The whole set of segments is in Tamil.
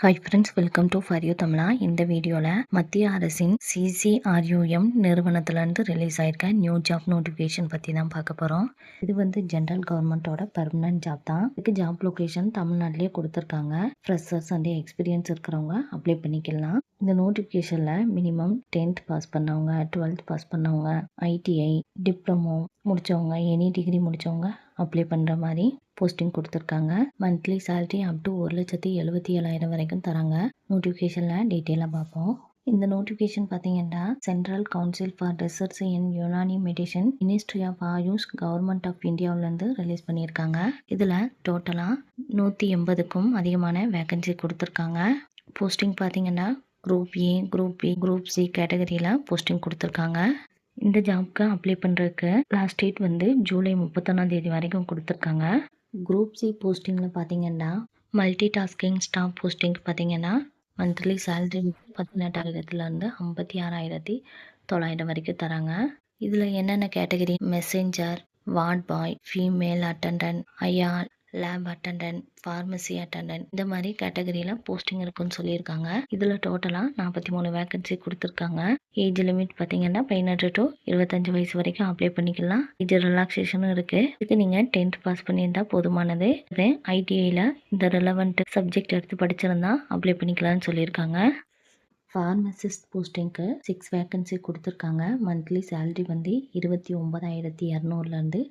Hi friends, welcome to for you தமிழா. இந்த வீடியோவில் மத்திய அரசின் CCRUM நிறுவனத்திலேருந்து ரிலீஸ் ஆயிருக்க நியூ ஜாப் நோட்டிஃபிகேஷன் பற்றி தான் பார்க்க போகிறோம். இது வந்து ஜென்ரல் கவர்மெண்ட்டோட பர்மனன்ட் ஜாப் தான். இதுக்கு ஜாப் லொக்கேஷன் தமிழ்நாட்டிலே கொடுத்துருக்காங்க. ஃப்ரெஷர்ஸ் அண்ட் எக்ஸ்பீரியன்ஸ் இருக்கிறவங்க அப்ளை பண்ணிக்கலாம். இந்த நோட்டிஃபிகேஷனில் மினிமம் 10th பாஸ் பண்ணவங்க, 12th பாஸ் பண்ணவங்க, ITI, டிப்ளமோ முடித்தவங்க, எனி டிகிரி முடித்தவங்க அப்ளை பண்ணுற மாதிரி போஸ்டிங் கொடுத்துருக்காங்க. மந்த்லி சேலரி அப் டு 1,77,000 வரைக்கும் தராங்க. நோட்டிஃபிகேஷனில் டீட்டெயிலாக பார்ப்போம். இந்த நோட்டிஃபிகேஷன் பார்த்தீங்கன்னா central council for research in Unani medicine, ministry of AYUSH, government of இந்தியாவிலேருந்து ரிலீஸ் பண்ணியிருக்காங்க. இதில் டோட்டலாக 180க்கும் அதிகமான வேகன்சி கொடுத்துருக்காங்க. போஸ்டிங் பார்த்தீங்கன்னா group A, group B, group C கேட்டகரியில் போஸ்டிங் கொடுத்துருக்காங்க. இந்த ஜாப்க்கு அப்ளை பண்ணுறதுக்கு லாஸ்ட் டேட் வந்து ஜூலை 31 வரைக்கும் கொடுத்துருக்காங்க. குரூப் C போஸ்டிங்கில் பார்த்தீங்கன்னா மல்டி டாஸ்கிங் ஸ்டாஃப் போஸ்டிங் பார்த்தீங்கன்னா மந்த்லி சேலரி 18,000லேருந்து 56,900 வரைக்கும் தராங்க. இதில் என்னென்ன category: messenger, ward boy, female attendance, IR, lab attendance, pharmacy attendance, இந்த மாதிரி கேட்டகரியில் போஸ்டிங் இருக்குன்னு சொல்லியிருக்காங்க. இதில் டோட்டலாக 43 வேகன்சி கொடுத்துருக்காங்க. ஏஜ் லிமிட் பார்த்தீங்கன்னா 18 to 25 வயசு வரைக்கும் அப்ளை பண்ணிக்கலாம். ஏஜ் ரிலாக்ஸேஷனும் இருக்குது. இதுக்கு நீங்கள் 10th பாஸ் பண்ணியிருந்தால் போதுமானது. இது ITIயில் இந்த ரிலவெண்ட் சப்ஜெக்ட் எடுத்து படிச்சிருந்தா அப்ளை பண்ணிக்கலாம்னு சொல்லியிருக்காங்க. ஃபார்மசிஸ்ட் போஸ்டிங்க்கு 6 வேகன்சி கொடுத்துருக்காங்க. மந்த்லி சேலரி வந்து 29,200லேருந்து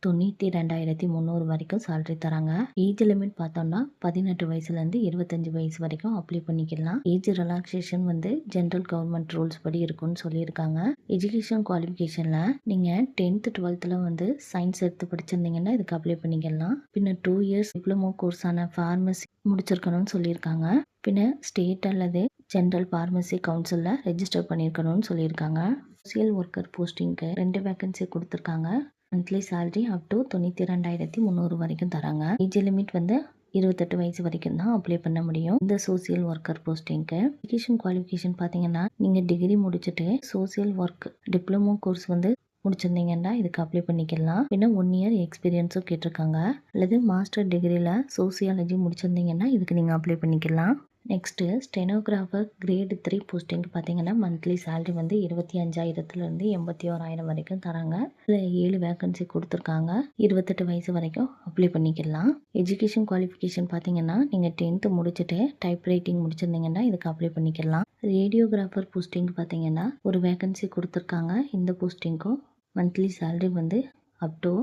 92,300 வரைக்கும் சேலரி தராங்க. ஏஜ் லிமிட் பார்த்தோம்னா 18 வயசுலேருந்து 25 வயசு வரைக்கும் அப்ளை பண்ணிக்கலாம். ஏஜ் ரிலாக்ஸேஷன் வந்து ஜென்ரல் கவர்மெண்ட் ரூல்ஸ் படி இருக்குன்னு சொல்லியிருக்காங்க. எஜுகேஷன் குவாலிஃபிகேஷனில் நீங்கள் 10th 12th வந்து சயின்ஸ் எடுத்து படிச்சிருந்தீங்கன்னா இதுக்கு அப்ளை பண்ணிக்கலாம். பின்ன 2 years டிப்ளமோ கோர்ஸான ஃபார்மசி முடிச்சிருக்கணும்னு சொல்லியிருக்காங்க. பின்ன ஸ்டேட் அல்லது ஜென்ரல் ஃபார்மசி கவுன்சிலில் ரெஜிஸ்டர் பண்ணியிருக்கணும்னு சொல்லியிருக்காங்க. சோசியல் ஒர்க்கர் போஸ்டிங்க்கு 2 வேகன்சி கொடுத்துருக்காங்க. மந்த்லி சேலரி அப் டு 92,300 வரைக்கும் தராங்க. ஏஜ் லிமிட் வந்து 28 வயசு வரைக்கும் தான் அப்ளை பண்ண முடியும் இந்த சோசியல் ஒர்க்கர் போஸ்டிங்க்கு. எஜுகேஷன் குவாலிஃபிகேஷன் பார்த்தீங்கன்னா நீங்கள் டிகிரி முடிச்சுட்டு சோசியல் ஒர்க் டிப்ளமோ கோர்ஸ் வந்து முடிச்சிருந்தீங்கன்னா இதுக்கு அப்ளை பண்ணிக்கலாம். பின்ன 1 year எக்ஸ்பீரியன்ஸும் கேட்டிருக்காங்க. அல்லது மாஸ்டர் டிகிரியில் சோசியாலஜி முடிச்சிருந்தீங்கன்னா இதுக்கு நீங்கள் அப்ளை பண்ணிக்கலாம். நெக்ஸ்ட்டு ஸ்டெனோகிராஃபர் கிரேட் 3 போஸ்டிங் பார்த்தீங்கன்னா மந்த்லி சேலரி வந்து 25,000லேருந்து 81,000 வரைக்கும் தராங்க. இதில் 7 வேகன்சி கொடுத்துருக்காங்க. 28 வயசு வரைக்கும் அப்ளை பண்ணிக்கலாம். எஜுகேஷன் குவாலிஃபிகேஷன் பார்த்தீங்கன்னா நீங்கள் 10th முடிச்சுட்டு டைப் ரைட்டிங் முடிச்சிருந்தீங்கன்னா இதுக்கு அப்ளை பண்ணிக்கலாம். ரேடியோகிராஃபர் போஸ்டிங் பார்த்தீங்கன்னா ஒரு வேகன்சி கொடுத்துருக்காங்க. இந்த போஸ்டிங்க்கும் மந்த்லி சேலரி வந்து அப் டு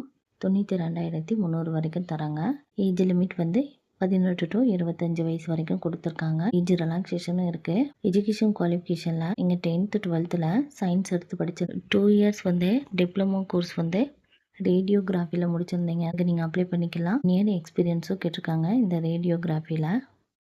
92,300 வரைக்கும் தராங்க. ஏஜ் லிமிட் வந்து 18 to 25 வயசு வரைக்கும் கொடுத்துருக்காங்க. ஏஜ் ரிலாக்ஸேஷனும் இருக்குது. எஜுகேஷன் குவாலிஃபிகேஷனில் நீங்கள் 10th 12th சயின்ஸ் எடுத்து படிச்சு 2 years வந்து டிப்ளமோ கோர்ஸ் வந்து ரேடியோகிராஃபியில் முடிச்சிருந்தீங்க அதுக்கு நீங்கள் அப்ளை பண்ணிக்கலாம். நியர் எக்ஸ்பீரியன்ஸும் கேட்டிருக்காங்க இந்த ரேடியோகிராஃபியில்.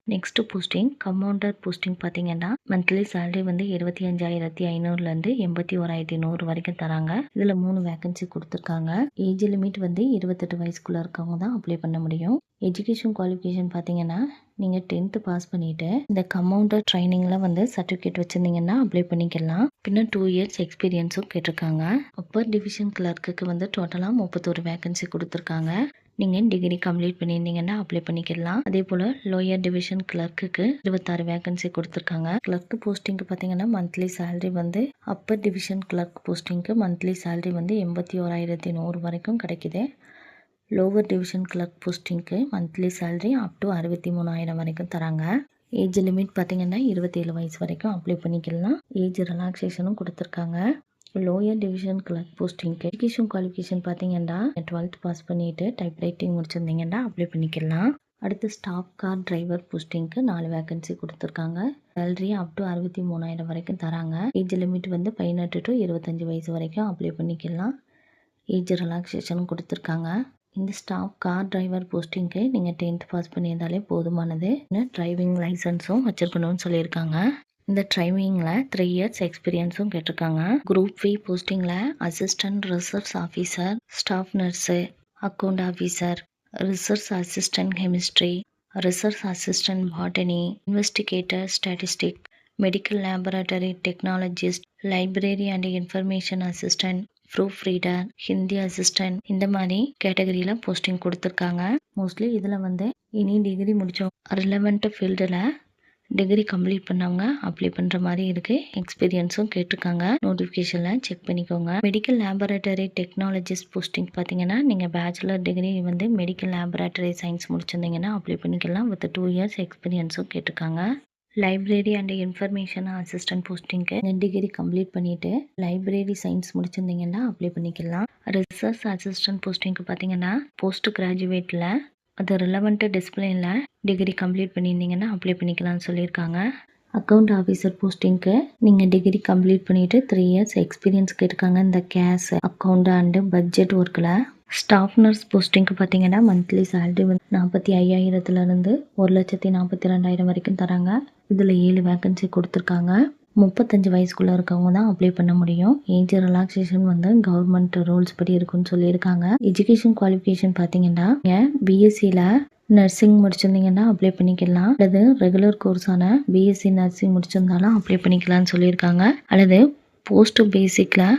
நெக்ஸ்ட் போஸ்டிங் கம்பவுண்டர் போஸ்டிங் பார்த்தீங்கன்னா மந்த்லி சேலரி வந்து 25,500லேருந்து 81,100 வரைக்கும் தராங்க. இதில் 3 வேகன்சி கொடுத்துருக்காங்க. ஏஜ் லிமிட் வந்து 28 வயசுக்குள்ளே இருக்கவங்க தான் அப்ளை பண்ண முடியும். எஜுகேஷன் குவாலிஃபிகேஷன் பார்த்தீங்கன்னா நீங்கள் 10th பாஸ் பண்ணிவிட்டு இந்த கம்பவுண்டர் ட்ரைனிங்கில் வந்து சர்டிஃபிகேட் வச்சுருந்தீங்கன்னா அப்ளை பண்ணிக்கலாம். பின்ன 2 years எக்ஸ்பீரியன்ஸும் கேட்டிருக்காங்க. அப்பர் டிவிஷன் கிளர்க்குக்கு வந்து டோட்டலாக 31 வேகன்சி கொடுத்துருக்காங்க. நீங்கள் டிகிரி கம்ப்ளீட் பண்ணியிருந்தீங்கன்னா அப்ளை பண்ணிக்கலாம். அதே போல் லோயர் டிவிஷன் கிளர்க்குக்கு 26 வேகன்சி கொடுத்துருக்காங்க. கிளர்க் போஸ்டிங்க்கு பார்த்தீங்கன்னா மந்த்லி சேலரி வந்து அப்பர் டிவிஷன் கிளர்க் போஸ்டிங்க்கு மந்த்லி சேலரி வந்து 81,100 வரைக்கும் கிடைக்குது. லோவர் டிவிஷன் கிளர்க் போஸ்டிங்க்கு மந்த்லி சேலரி அப் டு 63,000 வரைக்கும் தராங்க. ஏஜ் லிமிட் பார்த்தீங்கன்னா 27 வயசு வரைக்கும் அப்ளை பண்ணிக்கலாம். ஏஜ் ரிலாக்ஸேஷனும் கொடுத்துருக்காங்க. லோயர் டிவிஷன் கிளர்க் போஸ்டிங்க்கு எஜுகேஷன் குவாலிஃபிகேஷன் பார்த்தீங்கன்னா 12th பாஸ் பண்ணிவிட்டு டைப் ரைட்டிங் முடிச்சிருந்தீங்கன்னா அப்ளை பண்ணிக்கலாம். அடுத்து ஸ்டாஃப் கார் டிரைவர் போஸ்டிங்க்கு 4 வேகன்சி கொடுத்துருக்காங்க. சேலரி அப் டு 63,000 வரைக்கும் தராங்க. ஏஜ் லிமிட் வந்து 18 to 25 வயசு வரைக்கும் அப்ளை பண்ணிக்கலாம். ஏஜ் ரிலாக்ஸேஷனும் கொடுத்துருக்காங்க. இந்த ஸ்டாஃப் கார் டிரைவர் போஸ்டிங்க்கு நீங்கள் 10th பாஸ் பண்ணியிருந்தாலே போதுமானது. டிரைவிங் லைசன்ஸும் வச்சுருக்கணும்னு சொல்லியிருக்காங்க. இந்த டிரைவிங்கில் 3 years எக்ஸ்பீரியன்ஸும் கேட்டிருக்காங்க. குரூப் B போஸ்டிங்கில் assistant research officer, staff nurse, account officer, research assistant chemistry, research assistant botany, investigator statistic, medical laboratory technologist, library and information assistant, proof reader, Hindi assistant, இந்த மாதிரி கேட்டகரியில் போஸ்டிங் கொடுத்துருக்காங்க. மோஸ்ட்லி இதில் வந்து எனி டிகிரி முடித்தோம் ரிலவெண்ட் ஃபீல்டில் டிகிரி கம்ப்ளீட் பண்ணவங்க அப்ளை பண்ணுற மாதிரி இருக்குது. எக்ஸ்பீரியன்ஸும் கேட்டிருக்காங்க. நோட்டிஃபிகேஷனில் செக் பண்ணிக்கோங்க. மெடிக்கல் லேபரேட்டரி டெக்னாலஜிஸ்ட் போஸ்டிங் பார்த்தீங்கன்னா நீங்கள் பேச்சுலர் டிகிரி வந்து மெடிக்கல் லேபரேட்டரி சயின்ஸ் முடிச்சிருந்தீங்கன்னா அப்ளை பண்ணிக்கலாம். வித் 2 இயர்ஸ் எக்ஸ்பீரியன்ஸும் கேட்டிருக்காங்க. லைப்ரரி அண்ட் இன்ஃபர்மேஷன் அசிஸ்டன்ட் போஸ்டிங்க்கு டிகிரி கம்ப்ளீட் பண்ணிவிட்டு லைப்ரரி சயின்ஸ் முடிச்சிருந்தீங்கன்னா அப்ளை பண்ணிக்கலாம். ரிசர்ச் அசிஸ்டன்ட் போஸ்டிங்க்கு பார்த்தீங்கன்னா போஸ்ட் கிராஜுவேட்டில் அது ரிலவெண்ட் டிசிப்ளினில் டிகிரி கம்ப்ளீட் பண்ணியிருந்தீங்கன்னா அப்ளை பண்ணிக்கலாம்னு சொல்லியிருக்காங்க. அக்கௌண்ட் ஆஃபீஸர் போஸ்டிங்க்கு நீங்கள் டிகிரி கம்ப்ளீட் பண்ணிவிட்டு 3 இயர்ஸ் எக்ஸ்பீரியன்ஸ் கேட்டிருக்காங்க. இந்த கேஷ் அக்கௌண்ட் அண்டு பட்ஜெட் ஒர்க்கில். ஸ்டாஃப் நர்ஸ் போஸ்டிங்க்கு பார்த்தீங்கன்னா மந்த்லி சேலரி வந்து 45,000 1,42,000 வரைக்கும் தராங்க. இதில் 7 வேக்கன்சி கொடுத்துருக்காங்க. 35 வயசுக்குள்ளே இருக்கவங்க தான் அப்ளை பண்ண முடியும். ஏஜ் ரிலாக்ஸேஷன் வந்து கவர்மெண்ட் ரூல்ஸ் படி இருக்குன்னு சொல்லியிருக்காங்க. எஜுகேஷன் குவாலிஃபிகேஷன் பார்த்தீங்கன்னா பிஎஸ்சியில் நர்சிங் முடிச்சிருந்தீங்கன்னா அப்ளை பண்ணிக்கலாம். அல்லது ரெகுலர் கோர்ஸான பிஎஸ்சி நர்சிங் முடிச்சிருந்தாலும் அப்ளை பண்ணிக்கலாம்னு சொல்லியிருக்காங்க. அல்லது போஸ்ட் பேசிக்கில்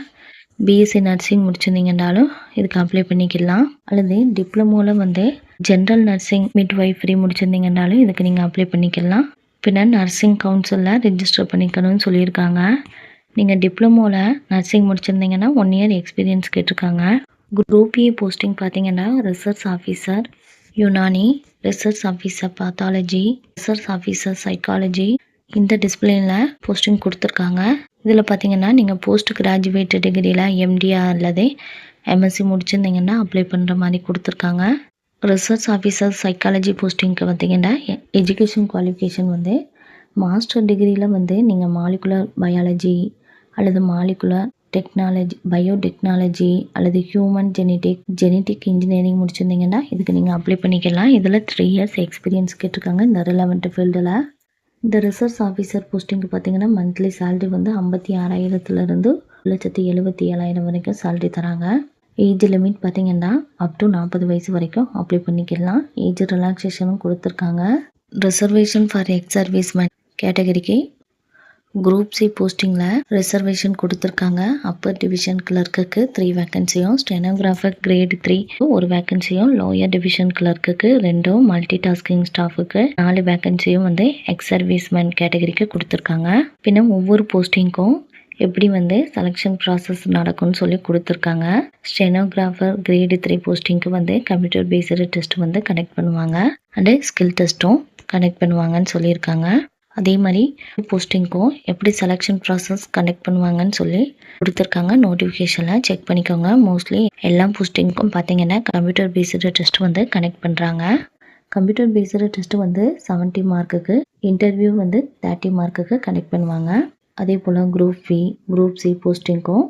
பிஎஸ்சி நர்சிங் முடிச்சிருந்தீங்கன்னாலும் இதுக்கு அப்ளை பண்ணிக்கலாம். அல்லது டிப்ளமோவில் வந்து ஜென்ரல் நர்சிங் மிட்வைஃபரி முடிச்சிருந்தீங்கன்னாலும் இதுக்கு நீங்கள் அப்ளை பண்ணிக்கலாம். பின்ன நர்சிங் கவுன்சிலில் ரெஜிஸ்டர் பண்ணிக்கணும்னு சொல்லியிருக்காங்க. நீங்கள் டிப்ளமோவில் நர்சிங் முடிச்சிருந்தீங்கன்னா 1 இயர் எக்ஸ்பீரியன்ஸ் கேட்டிருக்காங்க. குரூப் ஏ போஸ்டிங் பார்த்தீங்கன்னா research officer Unani, research officer pathology, research officer psychology இந்த டிசிப்ளினில் போஸ்டிங் கொடுத்துருக்காங்க. இதில் பார்த்தீங்கன்னா நீங்கள் போஸ்ட் கிராஜுவேட் டிகிரியில் எம்டிஆர் அல்லது எம்எஸ்சி முடிச்சிருந்தீங்கன்னா அப்ளை பண்ணுற மாதிரி கொடுத்துருக்காங்க. ரிசர்ச் ஆஃபீஸர் சைக்காலஜி போஸ்டிங்க்கு பார்த்தீங்கன்னா எஜுகேஷன் குவாலிஃபிகேஷன் வந்து மாஸ்டர் டிகிரியில் வந்து நீங்கள் மாலிகுலர் பயாலஜி அல்லது மாலிகுலர் டெக்னாலஜி பயோடெக்னாலஜி அல்லது ஹியூமன் ஜெனட்டிக் இன்ஜினியரிங் முடிச்சிருந்தீங்கன்னா இதுக்கு நீங்கள் அப்ளை பண்ணிக்கலாம். இதில் 3 இயர்ஸ் எக்ஸ்பீரியன்ஸ் கேட்டிருக்காங்க இந்த ரிலவெண்ட் ஃபீல்டில். இந்த ரிசர்ச் ஆஃபீஸர் போஸ்டிங்க்கு பார்த்தீங்கன்னா மந்த்லி சேலரி வந்து 56,000 1,77,000 வரைக்கும் சேலரி தராங்க. ஏஜ் லிமிட் பார்த்தீங்கன்னா அப் டு 40 வயசு வரைக்கும் அப்ளை பண்ணிக்கலாம். ஏஜ் ரிலாக்ஸேஷனும் கொடுத்துருக்காங்க. ரிசர்வேஷன் ஃபார் எக்ஸ் சர்வீஸ்மேன் கேட்டகரிக்கு குரூப் சி போஸ்டிங்கில் ரிசர்வேஷன் கொடுத்துருக்காங்க. அப்பர் டிவிஷன் கிளர்க்குக்கு 3 வேக்கன்சியும், ஸ்டெனோகிராஃபர் கிரேட் 3 1 வேக்கன்சியும், லோயர் டிவிஷன் கிளர்க்குக்கு 2, மல்டி டாஸ்கிங் ஸ்டாஃபுக்கு 4 வேக்கன்சியும் வந்து எக்ஸ் சர்வீஸ்மேன் கேட்டகரிக்கு கொடுத்துருக்காங்க. பின்ன ஒவ்வொரு போஸ்டிங்க்கும் எப்படி வந்து செலெக்ஷன் ப்ராசஸ் நடக்கும்னு சொல்லி கொடுத்துருக்காங்க. ஸ்டெனோகிராஃபர் கிரேடு 3 போஸ்டிங்க்கு வந்து கம்ப்யூட்டர் பேஸ்டு டெஸ்ட் வந்து கனெக்ட் பண்ணுவாங்க அண்டு ஸ்கில் டெஸ்ட்டும் கனெக்ட் பண்ணுவாங்கன்னு சொல்லியிருக்காங்க. அதே மாதிரி போஸ்டிங்க்கும் எப்படி செலெக்ஷன் ப்ராசஸ் கனெக்ட் பண்ணுவாங்கன்னு சொல்லி கொடுத்துருக்காங்க. நோட்டிஃபிகேஷனில் செக் பண்ணிக்கோங்க. மோஸ்ட்லி எல்லா போஸ்டிங்க்கும் பார்த்தீங்கன்னா கம்ப்யூட்டர் பேஸ்டு டெஸ்ட் வந்து கனெக்ட் பண்ணுறாங்க. கம்ப்யூட்டர் பேஸ்டு டெஸ்ட் வந்து 70 மார்க்குக்கு, இன்டர்வியூ வந்து 30 மார்க்குக்கு கனெக்ட் பண்ணுவாங்க. அதே போல் குரூப் சி போஸ்டிங்க்கும்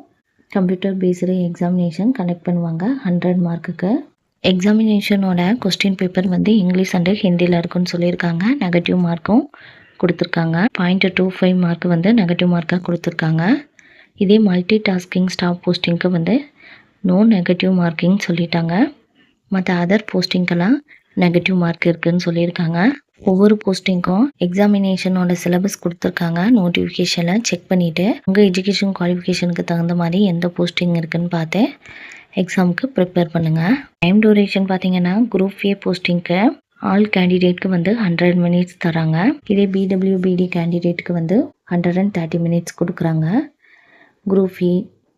கம்ப்யூட்டர் பேஸ்டு எக்ஸாமினேஷன் கனெக்ட் பண்ணுவாங்க 100 மார்க்குக்கு. எக்ஸாமினேஷனோட கொஸ்டின் பேப்பர் வந்து இங்கிலீஷ் அண்டு ஹிந்தியில் இருக்குன்னு சொல்லியிருக்காங்க. நெகட்டிவ் மார்க்கும் கொடுத்துருக்காங்க. 0.25 மார்க் வந்து நெகட்டிவ் மார்க்காக கொடுத்துருக்காங்க. இதே மல்டி டாஸ்கிங் ஸ்டாஃப் போஸ்டிங்க்கு வந்து நோ நெகட்டிவ் மார்க்கிங் சொல்லிட்டாங்க. மற்ற அதர் போஸ்டிங்கெல்லாம் நெகட்டிவ் மார்க் இருக்குதுன்னு சொல்லியிருக்காங்க. ஒவ்வொரு போஸ்டிங்க்கும் எக்ஸாமினேஷனோட சிலபஸ் கொடுத்துருக்காங்க. நோட்டிஃபிகேஷனில் செக் பண்ணிவிட்டு உங்கள் எஜுகேஷன் குவாலிஃபிகேஷனுக்கு தகுந்த மாதிரி எந்த போஸ்டிங் இருக்குதுன்னு பார்த்து எக்ஸாமுக்கு ப்ரிப்பேர் பண்ணுங்கள். டைம் டூரேஷன் பார்த்தீங்கன்னா குரூப் ஏ போஸ்டிங்க்கு ஆல் கேண்டிடேட்க்கு வந்து 100 மினிட்ஸ் தராங்க. இதே பிடபிள்யூபிடி கேண்டிடேட்டுக்கு வந்து 130 மினிட்ஸ் கொடுக்குறாங்க.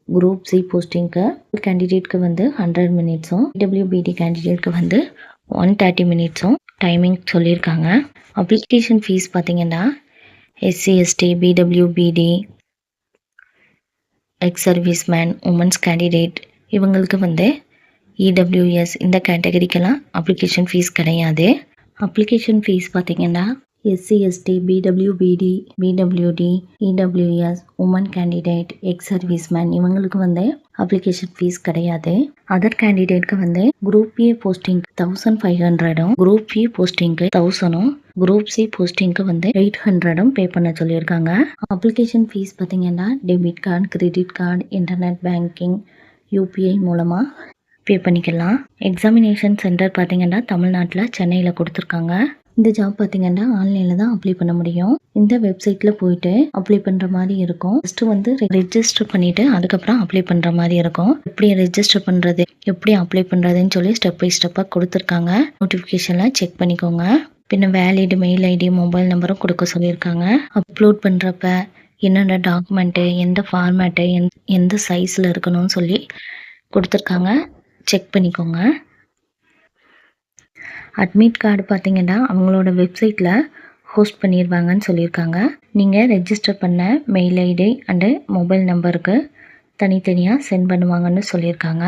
குரூப் சி போஸ்டிங்க்கு கேண்டிடேட்க்கு வந்து 100 மினிட்ஸும், பிடபிள்யூபிடி கேண்டிடேட்க்கு வந்து 130 மினிட்ஸும் டைமிங் சொல்லியிருக்காங்க. அப்ளிகேஷன் ஃபீஸ் பார்த்தீங்கன்னா SC ST PWBD ex serviceman womens candidate இவங்களுக்கு வந்து இடபிள்யூஎஸ் இந்த கேட்டகரிக்கெல்லாம் அப்ளிகேஷன் ஃபீஸ் கிடையாது. அப்ளிகேஷன் ஃபீஸ் பார்த்தீங்கன்னா SC ST PWBD PWD EWS woman candidate ex serviceman இவங்களுக்கு வந்து அப்ளிகேஷன் ஃபீஸ் கிடையாது. அதர் கேண்டிடேட்க்கு வந்து group A posting 1500 group B போஸ்டிங்க்கு 1000 குரூப் சி போஸ்டிங்க்கு வந்து 800 பே பண்ண சொல்லியிருக்காங்க. அப்ளிகேஷன் ஃபீஸ் பார்த்தீங்கன்னா debit card, credit card, internet banking, UPI மூலமாக பே பண்ணிக்கலாம். எக்ஸாமினேஷன் சென்டர் பார்த்தீங்கன்னா தமிழ்நாட்டில் சென்னையில் கொடுத்துருக்காங்க. இந்த ஜாப் பார்த்தீங்கன்னா ஆன்லைனில் தான் அப்ளை பண்ண முடியும். இந்த வெப்சைட்டில் போயிட்டு அப்ளை பண்ணுற மாதிரி இருக்கும். ஃபஸ்ட்டு வந்து ரெஜிஸ்டர் பண்ணிவிட்டு அதுக்கப்புறம் அப்ளை பண்ணுற மாதிரி இருக்கும். எப்படி ரெஜிஸ்டர் பண்ணுறது எப்படி அப்ளை பண்ணுறதுன்னு சொல்லி ஸ்டெப் பை ஸ்டெப்பாக கொடுத்துருக்காங்க. நோட்டிஃபிகேஷனில் செக் பண்ணிக்கோங்க. பின்ன வேலிட் மெயில் ஐடி, மொபைல் நம்பரும் கொடுக்க சொல்லியிருக்காங்க. அப்லோட் பண்ணுறப்ப என்னென்ன டாக்குமெண்ட்டு, எந்த ஃபார்மேட்டு, எந்த சைஸில் இருக்கணும்னு சொல்லி கொடுத்துருக்காங்க. செக் பண்ணிக்கோங்க. அட்மிட் கார்டு பார்த்தீங்கன்னா அவங்களோட வெப்சைட்டில் ஹோஸ்ட் பண்ணிடுவாங்கன்னு சொல்லியிருக்காங்க. நீங்கள் ரெஜிஸ்டர் பண்ண மெயில் ஐடி அண்டு மொபைல் நம்பருக்கு தனித்தனியாக சென்ட் பண்ணுவாங்கன்னு சொல்லியிருக்காங்க.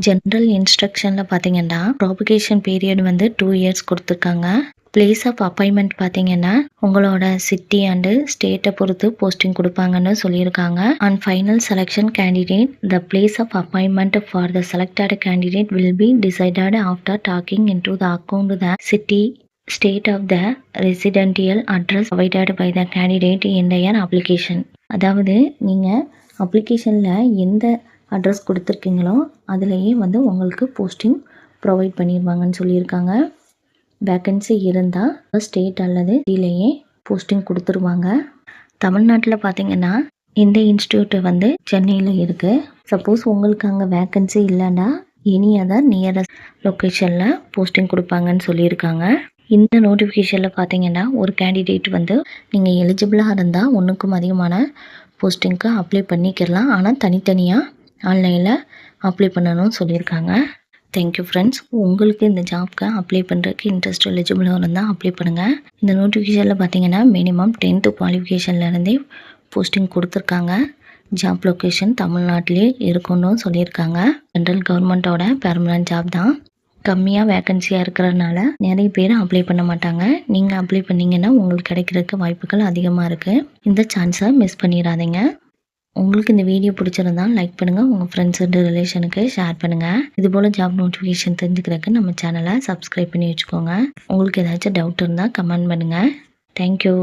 ஜென்ரல் இன்ஸ்ட்ரக்ஷனில் பார்த்தீங்கன்னா ப்ராபகேஷன் பீரியட் வந்து 2 இயர்ஸ் கொடுத்துருக்காங்க. பிளேஸ் ஆஃப் அப்பாயின்மெண்ட் பார்த்தீங்கன்னா உங்களோட சிட்டி அண்டு ஸ்டேட்டை பொறுத்து போஸ்டிங் கொடுப்பாங்கன்னு சொல்லியிருக்காங்க. And final selection candidate the place of appointment for the selected candidate will be decided after taking into the account the city state of the residential address provided by the candidate in their application. அதாவது நீங்கள் அப்ளிகேஷனில் எந்த அட்ரஸ் கொடுத்துருக்கீங்களோ அதுலேயே வந்து உங்களுக்கு போஸ்டிங் ப்ரொவைட் பண்ணிடுவாங்கன்னு சொல்லியிருக்காங்க. வேக்கன்சி இருந்தால் ஸ்டேட் அல்லது சிட்டிலேயே போஸ்டிங் கொடுத்துருவாங்க. தமிழ்நாட்டில் பார்த்தீங்கன்னா இந்த இன்ஸ்டியூட்டு வந்து சென்னையில் இருக்குது. சப்போஸ் உங்களுக்கு அங்கே வேக்கன்சி இல்லைன்னா எனி அதர் நியரஸ்ட் லொக்கேஷனில் போஸ்டிங் கொடுப்பாங்கன்னு சொல்லியிருக்காங்க. இந்த நோட்டிஃபிகேஷனில் பார்த்தீங்கன்னா ஒரு கேண்டிடேட் வந்து நீங்கள் எலிஜிபிளாக இருந்தால் 1க்கும் அதிகமான போஸ்டிங்க்கு அப்ளை பண்ணிக்கலாம். ஆனால் தனித்தனியாக ஆன்லைனில் அப்ளை பண்ணணும்னு சொல்லியிருக்காங்க. Thank you friends. உங்களுக்கு இந்த ஜாப்க்கு அப்ளை பண்ணுறதுக்கு இன்ட்ரெஸ்ட் எலிஜிபிளாக இருந்தால் அப்ளை பண்ணுங்கள். இந்த நோட்டிஃபிகேஷனில் பார்த்தீங்கன்னா மினிமம் 10th குவாலிஃபிகேஷன்லேருந்தே போஸ்டிங் கொடுத்துருக்காங்க. ஜாப் லொக்கேஷன் தமிழ்நாட்டிலே இருக்குன்னு சொல்லியிருக்காங்க. சென்ட்ரல் கவர்மெண்ட்டோட பெர்மனன்ட் ஜாப் தான். கம்மியாக வேக்கன்சியாக இருக்கிறதுனால நிறைய பேர் அப்ளை பண்ண மாட்டாங்க. நீங்கள் அப்ளை பண்ணிங்கன்னா உங்களுக்கு கிடைக்கிறதுக்கு வாய்ப்புகள் அதிகமாக இருக்குது. இந்த சான்ஸை மிஸ் பண்ணிடாதீங்க. உங்களுக்கு இந்த வீடியோ பிடிச்சிருந்தா லைக் பண்ணுங்கள், உங்கள் ஃப்ரெண்ட்ஸ் அண்ட் ரிலேஷனுக்கு ஷேர் பண்ணுங்கள். இதுபோல் ஜாப் நோட்டிஃபிகேஷன் தெரிஞ்சுக்கிறதுக்கு நம்ம சேனலை சப்ஸ்கிரைப் பண்ணி வச்சுக்கோங்க. உங்களுக்கு ஏதாச்சும் டவுட் இருந்தால் கமெண்ட் பண்ணுங்கள். தேங்க்யூ.